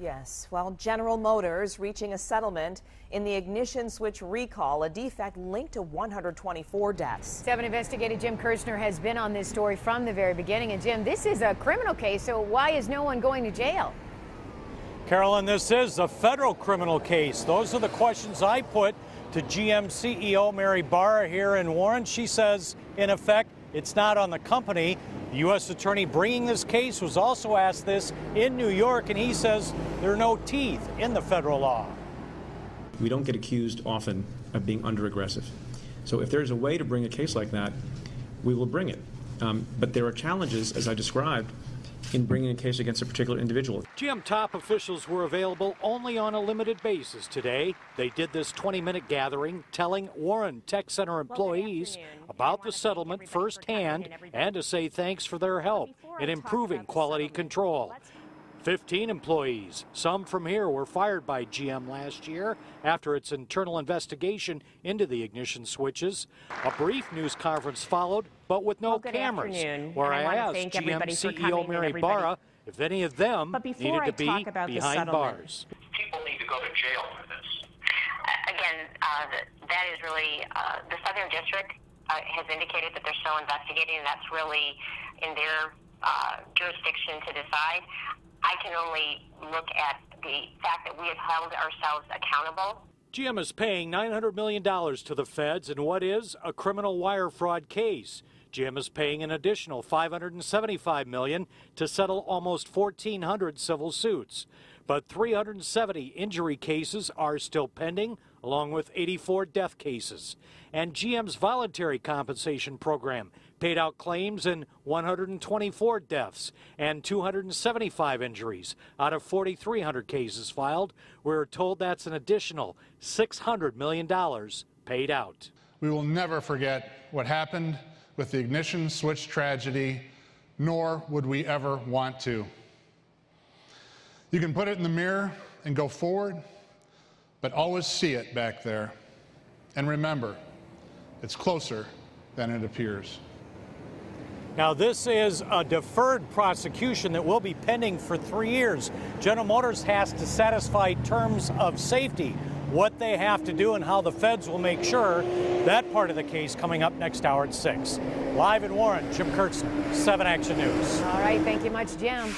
Yes, well, General Motors reaching a settlement in the ignition switch recall, a defect linked to 124 deaths. 7 investigative Jim Kirchner has been on this story from the very beginning. And Jim, this is a criminal case, so why is no one going to jail? Carolyn, this is a federal criminal case. Those are the questions I put to GM CEO Mary Barra here in Warren. She says, in effect, it's not on the company. The U.S. attorney bringing this case was also asked this in New York, and he says there are no teeth in the federal law. We don't get accused often of being under-aggressive. So if there's a way to bring a case like that, we will bring it. But there are challenges, as I described, in bringing a case against a particular individual. GM top officials were available only on a limited basis today. They did this 20-minute gathering telling Warren Tech Center employees about the settlement firsthand and to say thanks for their help in improving quality control. 15 employees, some from here, were fired by GM last year after its internal investigation into the ignition switches. A brief news conference followed, but with no cameras, where I asked GM CEO Mary Barra if any of them needed to be behind bars. People need to go to jail for this. Again, that is really, the Southern District has indicated that they're still investigating, and that's really in their jurisdiction to decide. I can only look at the fact that we have held ourselves accountable. GM is paying $900 million to the feds in what is a criminal wire fraud case. GM is paying an additional $575 million to settle almost 1,400 civil suits. But 370 injury cases are still pending, along with 84 death cases. And GM's voluntary compensation program paid out claims in 124 deaths and 275 injuries out of 4,300 cases filed. We're told that's an additional $600 million paid out. We will never forget what happened with the ignition switch tragedy, nor would we ever want to. You can put it in the mirror and go forward, but always see it back there. And remember, it's closer than it appears. Now, this is a deferred prosecution that will be pending for 3 years. General Motors has to satisfy terms of safety, what they have to do and how the feds will make sure. That part of the case coming up next hour at 6. Live in Warren, Jim Kirchner, 7 Action News. All right, thank you much, Jim.